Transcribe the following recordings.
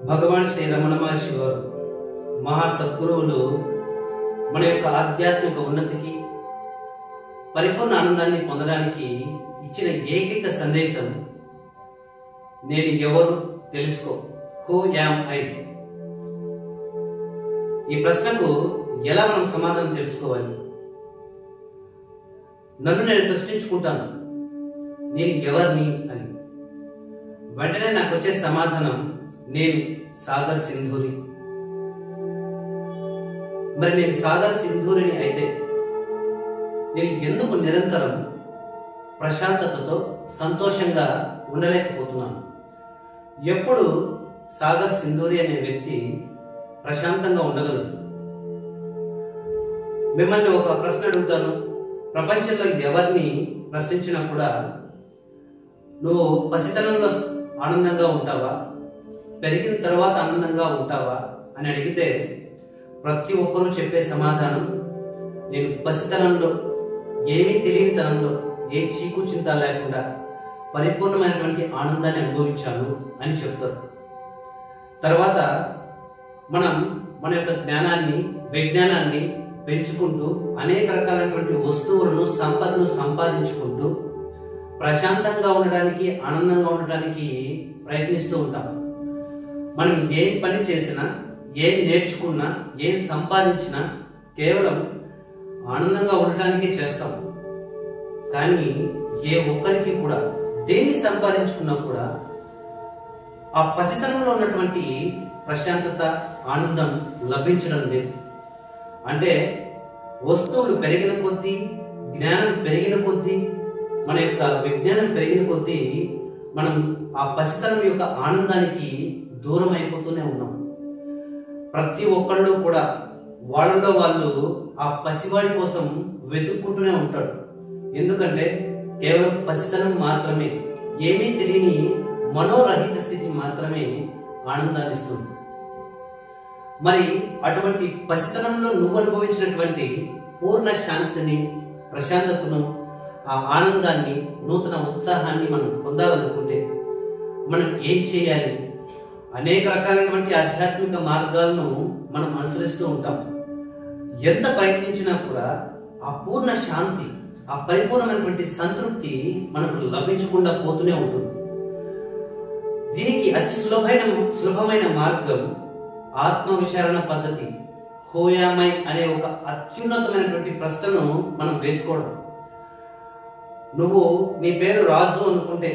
భగవాన్ శ్రీ రమణ మహర్షి వారు మహా సద్గురువులు మన యొక్క ఆధ్యాత్మిక ఉన్నతికి పరిపూర్ణ ఆనందాన్ని పొందడానికి ఇచ్చిన ఏకైక సందేశం నేను ఎవరు తెలుసుకో, హూ యామ్ ఐ. ఈ ప్రశ్నకు ఎలా మనం సమాధానం తెలుసుకోవాలి? నన్ను నేను ప్రశ్నించుకుంటాను, నేను ఎవరిని అని. వెంటనే నాకు వచ్చే సమాధానం, నేను సాగర్ సింధూరి. మరి నేను సాగర్ సింధూరిని అయితే నేను ఎందుకు నిరంతరం ప్రశాంతతతో సంతోషంగా ఉండలేకపోతున్నాను? ఎప్పుడు సాగర్ సింధూరి అనే వ్యక్తి ప్రశాంతంగా ఉండగలడు? మిమ్మల్ని ఒక ప్రశ్న అడుగుతాను. ప్రపంచంలో ఎవరిని ప్రశ్నించినా కూడా నువ్వు పసితనంలో ఆనందంగా ఉంటావా, పెరిగిన తర్వాత ఆనందంగా ఉంటావా అని అడిగితే ప్రతి ఒక్కరూ చెప్పే సమాధానం, నేను పసితనంలో, ఏమీ తెలియని తనంలో, ఏ చీకు చింత లేకుండా పరిపూర్ణమైనటువంటి ఆనందాన్ని అనుభవించాను అని చెప్తారు. తర్వాత మనం మన యొక్క జ్ఞానాన్ని, విజ్ఞానాన్ని పెంచుకుంటూ అనేక రకాలైనటువంటి వస్తువులను, సంపదను సంపాదించుకుంటూ ప్రశాంతంగా ఉండడానికి, ఆనందంగా ఉండడానికి ప్రయత్నిస్తూ ఉంటాం. మనం ఏ పని చేసినా, ఏం నేర్చుకున్నా, ఏం సంపాదించినా కేవలం ఆనందంగా ఉండటానికే చేస్తాం. కానీ ఏ ఒక్కరికి కూడా దేన్ని సంపాదించుకున్నా కూడా ఆ పసితనంలో ఉన్నటువంటి ప్రశాంతత, ఆనందం లభించడం లేదు. అంటే వస్తువులు పెరిగిన కొద్దీ, జ్ఞానం పెరిగిన కొద్దీ, మన యొక్క విజ్ఞానం పెరిగిన కొద్దీ మనం ఆ పసితనం యొక్క ఆనందానికి దూరం అయిపోతూనే ఉన్నాం. ప్రతి ఒక్కళ్ళు కూడా వాళ్ళలో వాళ్ళు ఆ పసివాడి కోసం వెతుక్కుంటూనే ఉంటాడు. ఎందుకంటే కేవలం పసితనం మాత్రమే, ఏమీ తెలియని మనోరహిత స్థితి మాత్రమే ఆనందాన్ని ఇస్తుంది. మరి అటువంటి పసితనంలో నువ్వు అనుభవించినటువంటి పూర్ణ శాంతిని, ప్రశాంతతను, ఆ ఆనందాన్ని, నూతన ఉత్సాహాన్ని మనం పొందాలనుకుంటే మనం ఏం చేయాలి? అనేక రకాలైనటువంటి ఆధ్యాత్మిక మార్గాలను మనం అనుసరిస్తూ ఉంటాం. ఎంత ప్రయత్నించినా కూడా ఆ పూర్ణ శాంతి, ఆ పరిపూర్ణమైనటువంటి సంతృప్తి మనకు లభించకుండా పోతూనే ఉంటుంది. దీనికి అతి సులభమైన మార్గం ఆత్మ విచారణ పద్ధతి, హూ యామ్ ఐ అనే ఒక అత్యున్నతమైనటువంటి ప్రశ్నను మనం వేసుకోవడం. నువ్వు నీ పేరు రాజు అనుకుంటే,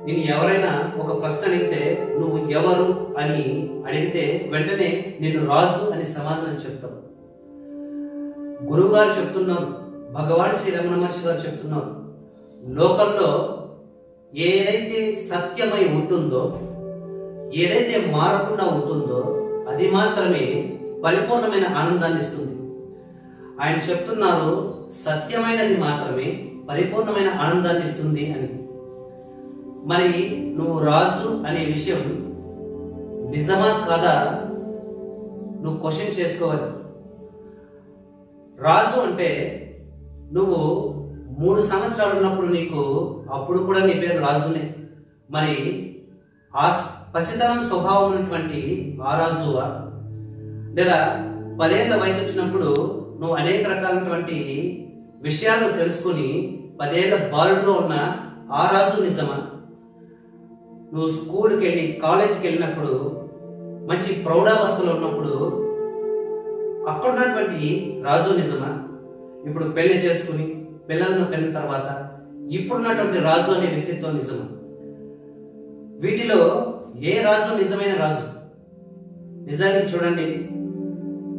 నేను ఎవరైనా ఒక ప్రశ్న అడిగితే నువ్వు ఎవరు అని అడిగితే వెంటనే నేను రాజు అని సమాధానం చెప్తావు. గురువు గారు చెప్తున్నారు, భగవాన్ శ్రీ రమణ మహర్షి గారు చెప్తున్నారు, లోకంలో ఏదైతే సత్యమై ఉంటుందో, ఏదైతే మారకుండా ఉంటుందో అది మాత్రమే పరిపూర్ణమైన ఆనందాన్ని ఇస్తుంది. ఆయన చెప్తున్నారు, సత్యమైనది మాత్రమే పరిపూర్ణమైన ఆనందాన్ని ఇస్తుంది అని. మరి నువ్వు రాజు అనే విషయం నిజమా కాదా నువ్వు క్వశ్చన్ చేసుకోవాలి. రాజు అంటే నువ్వు 3 సంవత్సరాలు ఉన్నప్పుడు నీకు అప్పుడు కూడా నీ పేరు రాజునే. మరి ఆ పసితనం స్వభావం ఉన్నటువంటి ఆ రాజువా, లేదా 10 ఏళ్ల వయసు వచ్చినప్పుడు నువ్వు అనేక రకాలైనటువంటి విషయాలను తెలుసుకుని 10 ఏళ్ల బాలుడుగా ఉన్న ఆ రాజు నిజమా? నువ్వు స్కూల్కి వెళ్ళి, కాలేజీకి వెళ్ళినప్పుడు, మంచి ప్రౌఢావస్థలో ఉన్నప్పుడు అక్కడ ఉన్నటువంటి రాజు నిజమా? ఇప్పుడు పెళ్లి చేసుకుని పిల్లలను కన్న తర్వాత ఇప్పుడున్నటువంటి రాజు అనే వ్యక్తిత్వం నిజమా? వీటిలో ఏ రాజు నిజమైన రాజు? నిజానికి చూడండి,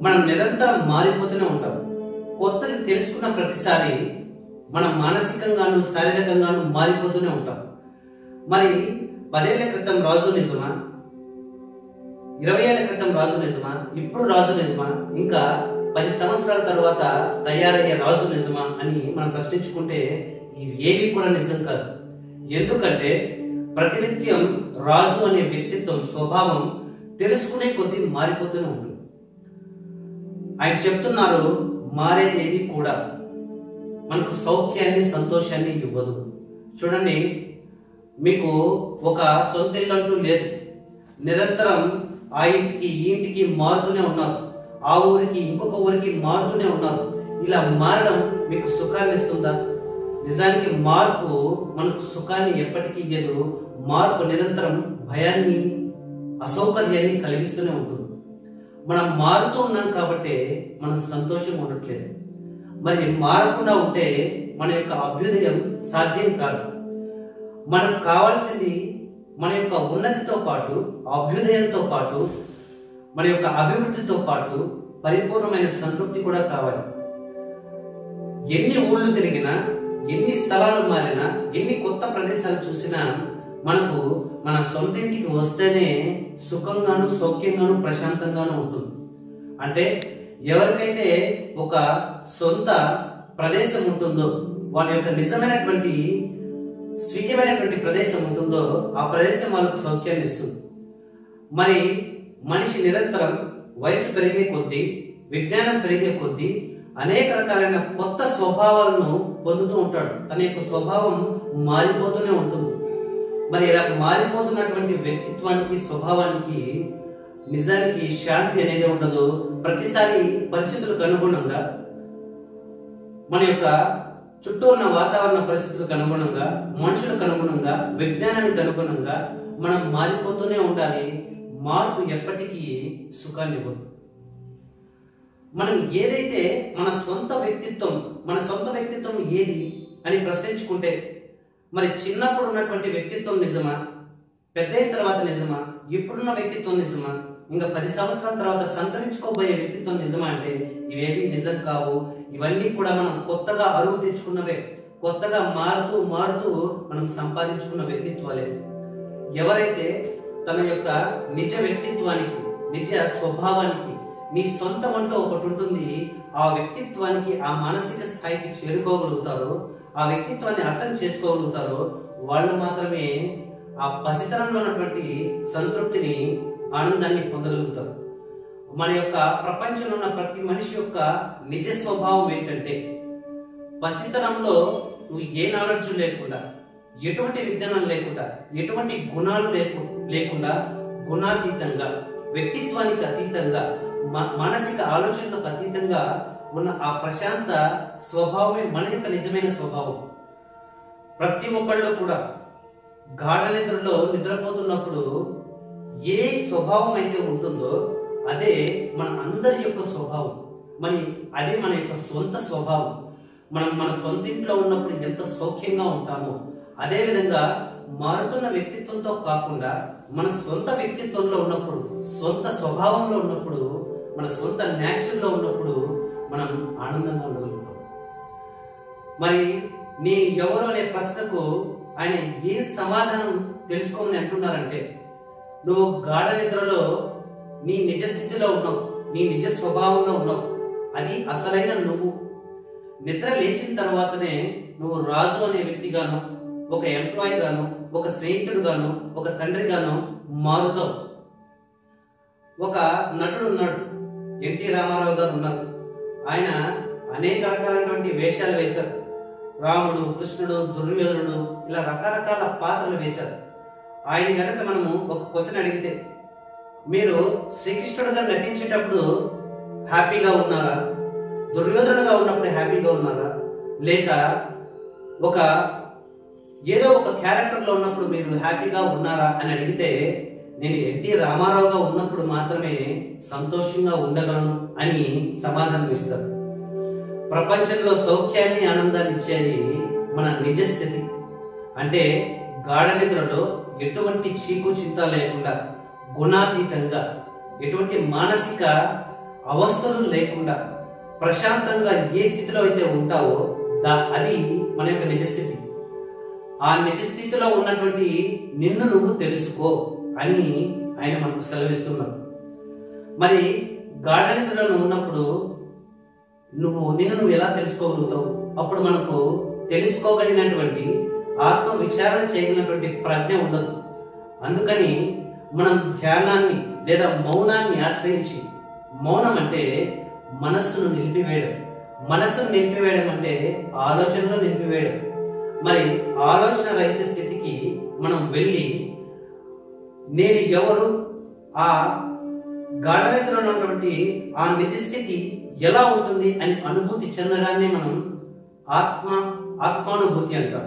మనం నిరంతరం మారిపోతూనే ఉంటాం. కొత్తది తెలుసుకున్న ప్రతిసారి మనం మానసికంగాను, శారీరకంగాను మారిపోతూనే ఉంటాం. మరి 10 ఏళ్ల క్రితం రాజు నిజమా? 20 ఏళ్ల క్రితం రాజు నిజమా? ఇప్పుడు రాజు నిజమా? ఇంకా 10 సంవత్సరాల తర్వాత తయారయ్యే రాజు నిజమా అని మనం ప్రశ్నించుకుంటే ఇవి ఏవి కూడా నిజం కాదు. ఎందుకంటే ప్రతినిత్యం రాజు అనే వ్యక్తిత్వం, స్వభావం తెలుసుకునే కొద్దీ మారిపోతూనే ఉంటుంది. ఆయన చెప్తున్నారు, మారేది ఏది కూడా మనకు సౌఖ్యాన్ని, సంతోషాన్ని ఇవ్వదు. చూడండి, మీకు ఒక సొంత ఇల్లు అంటూ లేదు. నిరంతరం ఆ ఇంటికి ఈ ఇంటికి మారుతూనే ఉన్నారు, ఆ ఊరికి ఇంకొక ఊరికి మారుతూనే ఉన్నారు. ఇలా మారడం మీకు సుఖాన్ని ఇస్తుందా? నిజానికి మార్పు మనకు సుఖాన్ని ఎప్పటికీ ఇయ్యదు. మార్పు నిరంతరం భయాన్ని, అసౌకర్యాన్ని కలిగిస్తూనే ఉంటుంది. మనం మారుతూ ఉన్నాం కాబట్టి మనం సంతోషంగా ఉండట్లేదు. మరి మారకుండా ఉంటే మన యొక్క అభ్యుదయం సాధ్యం కాదు. మనకు కావాల్సింది మన యొక్క ఉన్నతితో పాటు, అభ్యుదయంతో పాటు, మన యొక్క అభివృద్ధితో పాటు పరిపూర్ణమైన సంతృప్తి కూడా కావాలి. ఎన్ని ఊళ్ళు తిరిగినా, ఎన్ని స్థలాలు మారినా, ఎన్ని కొత్త ప్రదేశాలు చూసినా మనకు మన సొంత ఇంటికి వస్తేనే సుఖంగాను, సౌఖ్యంగాను, ప్రశాంతంగాను ఉంటుంది. అంటే ఎవరికైతే ఒక సొంత ప్రదేశం ఉంటుందో, వాళ్ళ యొక్క నిజమైనటువంటి స్వీయమైనటువంటి ప్రదేశం ఉంటుందో, ఆ ప్రదేశం వాళ్ళకు సౌఖ్యాన్ని ఇస్తుంది. మరి మనిషి నిరంతరం వయసు పెరిగే కొద్దీ, విజ్ఞానం పెరిగే కొద్దీ అనేక రకాలైన కొత్త స్వభావాలను పొందుతూ ఉంటాడు. తన యొక్క స్వభావం మారిపోతూనే ఉంటుంది. మరి ఇలా మారిపోతున్నటువంటి వ్యక్తిత్వానికి, స్వభావానికి నిజానికి శాంతి అనేది ఉండదు. ప్రతిసారి పరిస్థితులకు అనుగుణంగా, మన యొక్క చుట్టూ ఉన్న వాతావరణ పరిస్థితులకు అనుగుణంగా, మనుషులకు అనుగుణంగా, విజ్ఞానానికి అనుగుణంగా మనం మారిపోతూనే ఉండాలి. మార్పు ఎప్పటికీ సుఖాన్ని ఇవ్వదు. మనం ఏదైతే మన సొంత వ్యక్తిత్వం ఏది అని ప్రశ్నించుకుంటే, మరి చిన్నప్పుడు ఉన్నటువంటి వ్యక్తిత్వం నిజమా, పెద్ద అయిన తర్వాత నిజమా, ఇప్పుడున్న వ్యక్తిత్వం నిజమా, ఇంకా 10 సంవత్సరాల తర్వాత సంతరించుకోబోయే వ్యక్తిత్వం నిజమా అంటే ఇవేవి నిజం కావు. ఇవన్నీ కూడా మనం కొత్తగా అరువు తెచ్చుకున్నవే, కొత్తగా మారుతూ మారుతూ మనం సంపాదించుకున్న వ్యక్తిత్వాలే. ఎవరైతే తన యొక్క నిజ వ్యక్తిత్వానికి, నిజ స్వభావానికి, నీ సొంతం అంటూ ఒకటి ఉంటుంది, ఆ వ్యక్తిత్వానికి, ఆ మానసిక స్థాయికి చేరుకోగలుగుతారో, ఆ వ్యక్తిత్వాన్ని అర్థం చేసుకోగలుగుతారో వాళ్ళు మాత్రమే ఆ పసితనంలో ఉన్నటువంటి సంతృప్తిని, ఆనందాన్ని పొందగలుగుతారు. మన యొక్క ప్రపంచంలో ఉన్న ప్రతి మనిషి యొక్క నిజ స్వభావం ఏంటంటే, పసితనంలో నువ్వు ఏ నాలెడ్జ్ లేకుండా, ఎటువంటి విజ్ఞానం లేకుండా, ఎటువంటి గుణాలు లేకుండా, గుణాతీతంగా, వ్యక్తిత్వానికి అతీతంగా, మానసిక ఆలోచనలకు అతీతంగా ఉన్న ఆ ప్రశాంత స్వభావమే మన యొక్క నిజమైన స్వభావం. ప్రతి ఒక్కళ్ళు కూడా గాఢ నిద్రలో నిద్రపోతున్నప్పుడు ఏ స్వభావం అయితే ఉంటుందో అదే మన అందరి యొక్క స్వభావం. అదే మన యొక్క సొంత స్వభావం. మనం మన సొంత ఇంట్లో ఉన్నప్పుడు ఎంత సౌఖ్యంగా ఉంటామో, అదే విధంగా మారుతున్న వ్యక్తిత్వంతో కాకుండా మన సొంత వ్యక్తిత్వంలో ఉన్నప్పుడు, సొంత స్వభావంలో ఉన్నప్పుడు, మన సొంత నేచర్లో ఉన్నప్పుడు మనం ఆనందంగా ఉండగలుగుతాం. మరి నీ ఎవరో అనే ప్రశ్నకు ఆయన ఏ సమాధానం తెలుసుకోమని అంటున్నారంటే, నువ్వు గాఢ నిద్రలో నీ నిజ స్థితిలో ఉన్నావు, నీ నిజ స్వభావంలో ఉన్నావు. అది అసలైన నువ్వు. నిద్ర లేచిన తర్వాతనే నువ్వు రాజు అనే వ్యక్తిగాను, ఒక ఎంప్లాయీ గాను, ఒక స్నేహితుడు గాను, ఒక తండ్రి గాను మారుతావు. ఒక నటుడు ఉన్నాడు, ఎన్టీ రామారావు గారు ఉన్నారు. ఆయన అనేక రకాలైనటువంటి వేషాలు వేశారు. రాముడు, కృష్ణుడు, దుర్యోధనుడు, ఇలా రకరకాల పాత్రలు వేశారు. ఆయన కనుక మనము ఒక క్వశ్చన్ అడిగితే, మీరు శ్రీకృష్ణుడుగా నటించేటప్పుడు హ్యాపీగా ఉన్నారా, దుర్యోధనుడుగా ఉన్నప్పుడు హ్యాపీగా ఉన్నారా, లేక ఏదో ఒక క్యారెక్టర్లో ఉన్నప్పుడు మీరు హ్యాపీగా ఉన్నారా అని అడిగితే, నేను ఎన్టీ రామారావుగా ఉన్నప్పుడు మాత్రమే సంతోషంగా ఉండగలను అని సమాధానం ఇస్తారు. ప్రపంచంలో సౌఖ్యాన్ని, ఆనందాన్ని ఇచ్చేది మన నిజస్థితి. అంటే గాఢ నిద్రలో ఎటువంటి చీకు చింత లేకుండా, గుణాతీతంగా, ఎటువంటి మానసిక అవస్థలు లేకుండా ప్రశాంతంగా ఏ స్థితిలో అయితే ఉంటావో అది మన యొక్క నిజస్థితి. ఆ నిజస్థితిలో ఉన్నటువంటి నిన్ను నువ్వు తెలుసుకో అని ఆయన మనకు సెలవిస్తున్నారు. మరి గాఢ నిద్రలో ఉన్నప్పుడు నిన్ను నువ్వు ఎలా తెలుసుకోగలుగుతావు? అప్పుడు మనకు తెలుసుకోగలిగినటువంటి, ఆత్మ విచారణ చేయగలిగినటువంటి ప్రజ్ఞ ఉండదు. అందుకని మనం ధ్యానాన్ని లేదా మౌనాన్ని ఆశ్రయించి, మౌనం అంటే మనస్సును నిలిపివేయడం, మనస్సును నిలిపివేయడం అంటే ఆలోచనలో నిలిపివేయడం. మరి ఆలోచన రహిత స్థితికి మనం వెళ్ళి, నేను ఎవరు, ఆ గాఢ నిద్రలో ఉన్నటువంటి ఆ నిజస్థితి ఎలా ఉంటుంది అని అనుభూతి చెందడాన్ని మనం ఆత్మానుభూతి అంటాం.